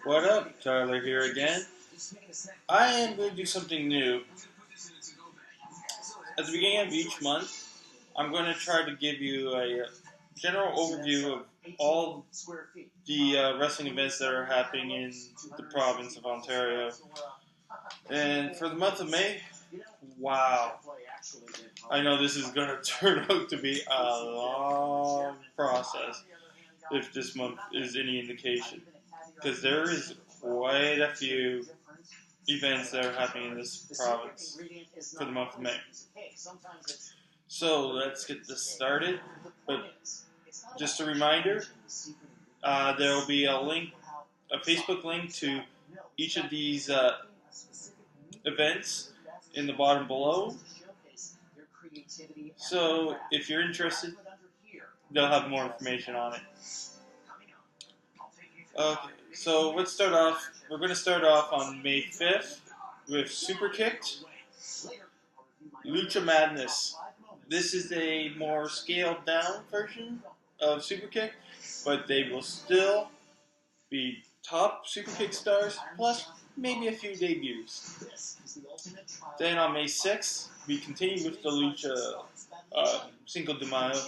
What up? Tyler here again. I am going to do something new. At the beginning of each month, I'm going to try to give you a general overview of all the wrestling events that are happening in the province of Ontario. And for the month of May, wow. I know this is going to turn out to be a long process if this month is any indication. Because there is quite a few events that are happening in this province for the month of May. So let's get this started. But just a reminder, there will be a link, a Facebook link to each of these events in the bottom below. So if you're interested, they'll have more information on it. Okay, so let's start off. We're going to start off on May 5th with Super Kicked, Lucha Madness. This is a more scaled down version of Super Kick, but they will still be top Super Kick stars, plus maybe a few debuts. Then on May 6th, we continue with the Lucha Cinco de Mayo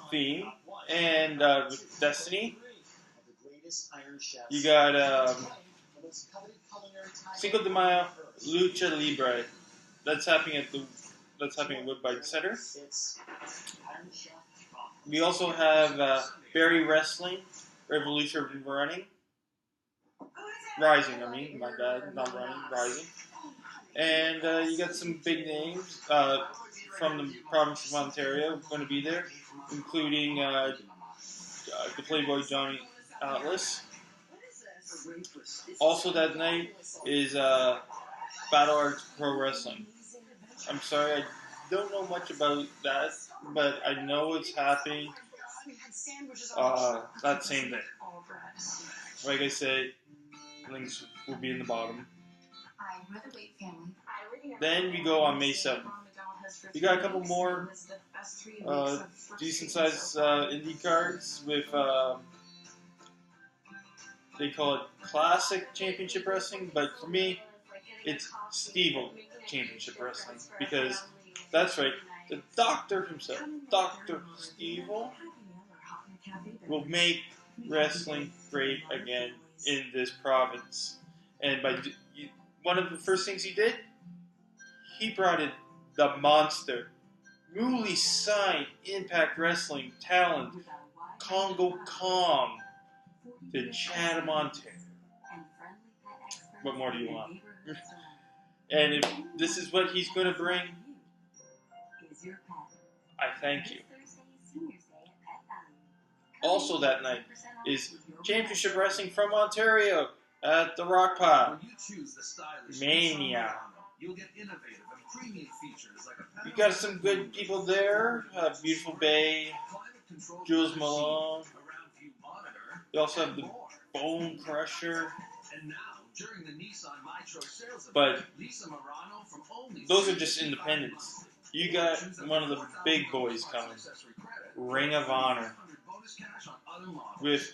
theme, and with Destiny. You got Cinco de Mayo Lucha Libre. That's happening at Woodbine Center. We also have Barrie Wrestling Revolution Rising. My bad, not running, Rising. And you got some big names from the province of Ontario going to be there, including the Playboy Johnny Atlas. Also that night is Battle Arts Pro Wrestling. I'm sorry, I don't know much about that, but I know it's happening that same day. Like I said, links will be in the bottom. Then we go on May 7th. We got a couple more decent-sized indie cards with, they call it Classic Championship Wrestling, but for me, it's Steve-O Championship Wrestling, because that's right, the Doctor himself, Dr. Steve-O, will make wrestling great again in this province. And one of the first things he did, he brought in the monster, newly signed Impact Wrestling talent, Congo Kong, to Chatham, Ontario. What more do you want? And if this is what he's going to bring, I thank you. Also that night is Championship Wrestling from Ontario at the Rock Pile. Mania. You got some good people there. Beautiful Bay, Jules Malone. You also have the Bone Crusher. But those are just independents. You got one of the big boys coming, Ring of Honor, with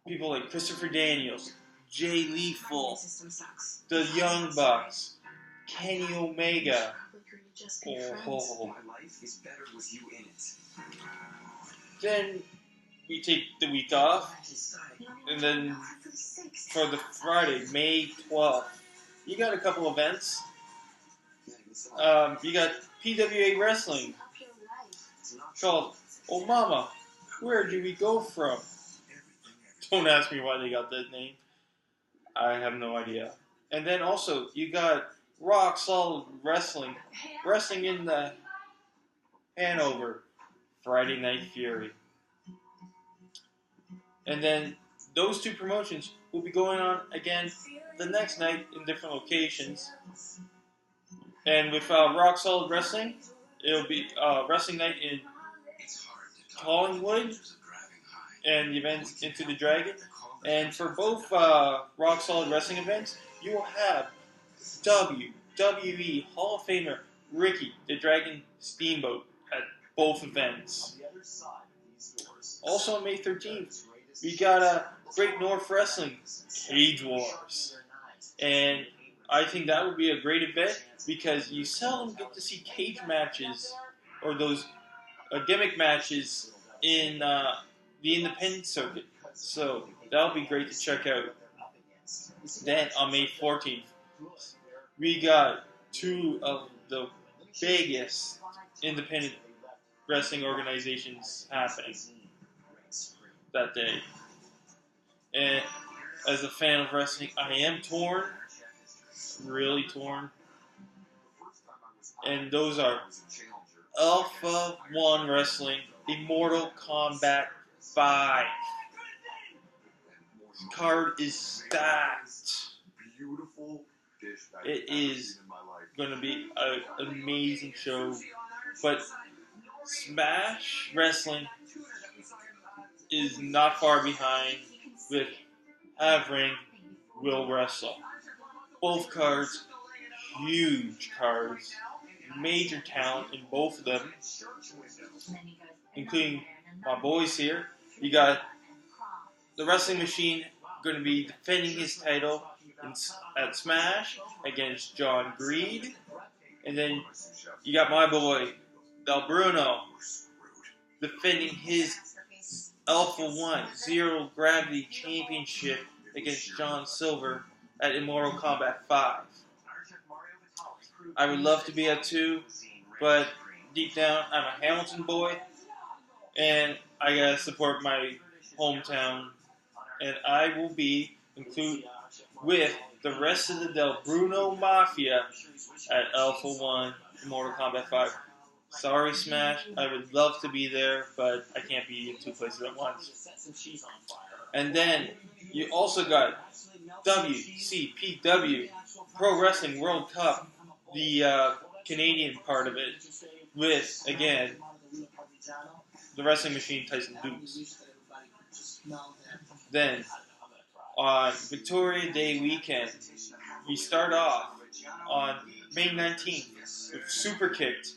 people like Christopher Daniels, Jay Lethal, the Young Bucks, Kenny Omega. Oh. Then we take the week off, and then for the Friday, May 12th, you got a couple events. You got PWA Wrestling called Oh Mama, Where Do We Go From? Don't ask me why they got that name. I have no idea. And then also, you got Rock Solid Wrestling in the Hanover, Friday Night Fury. And then those two promotions will be going on again the next night in different locations. And with Rock Solid Wrestling, it'll be Wrestling Night in Collingwood and the events Into the Dragon. And for both Rock Solid Wrestling events, you will have WWE Hall of Famer Ricky the Dragon Steamboat at both events. Also on May 13th, we got Great North Wrestling Cage Wars. And I think that would be a great event because you seldom get to see cage matches or those gimmick matches in the independent circuit. So that'll be great to check out. Then on May 14th, we got two of the biggest independent wrestling organizations happening that day. And as a fan of wrestling, I am torn, really torn. And those are Alpha One Wrestling, Immortal Kombat 5. The card is stacked. It is going to be an amazing show. But Smash Wrestling is not far behind with Havering Will Wrestle. Both cards, huge cards, major talent in both of them, including my boys here. You got the Wrestling Machine going to be defending his title at Smash against John Greed. And then you got my boy, Del Bruno, defending his Alpha One Zero Gravity Championship against John Silver at Immortal Kombat 5. I would love to be at 2, but deep down, I'm a Hamilton boy, and I gotta support my hometown, and I will be included with the rest of the Del Bruno Mafia at Alpha One Immortal Kombat 5. Sorry, Smash. I would love to be there, but I can't be in 2 places at once. And then you also got WCPW Pro Wrestling World Cup, the Canadian part of it, with, again, the Wrestling Machine Tyson Dukes. Then, on Victoria Day weekend, we start off on May 19th with Super Kicked,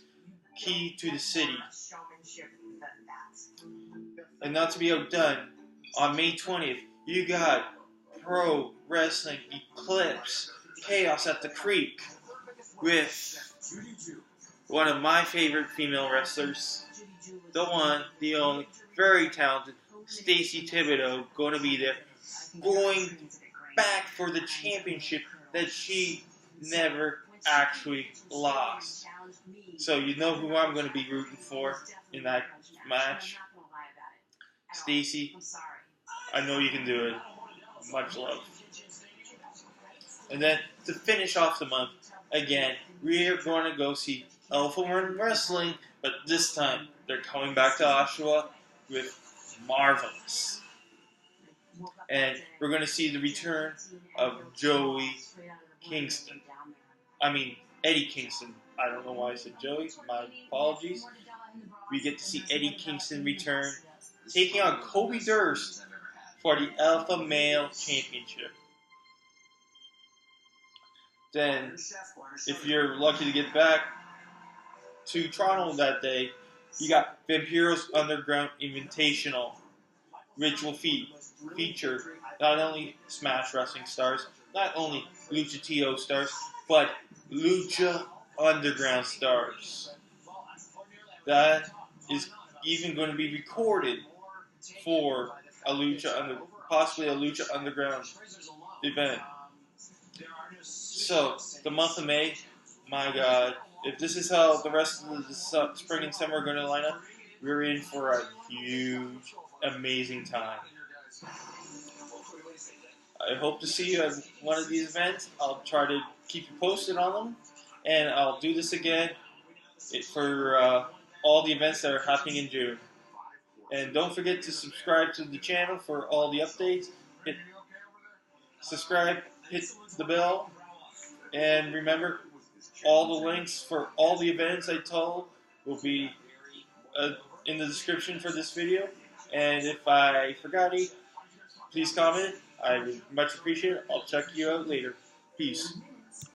Key to the City. And not to be outdone, on May 20th, you got Pro Wrestling Eclipse, Chaos at the Creek, with one of my favorite female wrestlers, the one, the only, very talented, Stacy Thibodeau, going to be there, going back for the championship that she never actually lost. So you know who I'm going to be rooting for in that match. Stacy, I know you can do it. Much love. And then to finish off the month, again, we're going to go see Alpha One Wrestling, but this time they're coming back to Oshawa with Marvelous. And we're going to see the return of Joey Kingston. Eddie Kingston. I don't know why I said Joey. My apologies. We get to see Eddie Kingston return, taking on Kobe Durst for the Alpha Male Championship. Then, if you're lucky to get back to Toronto that day, you got Vampiros Underground Invitational, which will feature not only Smash Wrestling stars, not only Lucha TO stars, but Lucha Underground stars. That is even going to be recorded for possibly a Lucha Underground event. So, the month of May, my God, if this is how the rest of the spring and summer are going to line up, we're in for a huge, amazing time. I hope to see you at one of these events. I'll try to keep you posted on them, and I'll do this again for all the events that are happening in June. And don't forget to subscribe to the channel for all the updates. Subscribe, hit the bell, and remember, all the links for all the events I told will be in the description for this video. And if I forgot any, please comment. I would much appreciate it. I'll check you out later. Peace.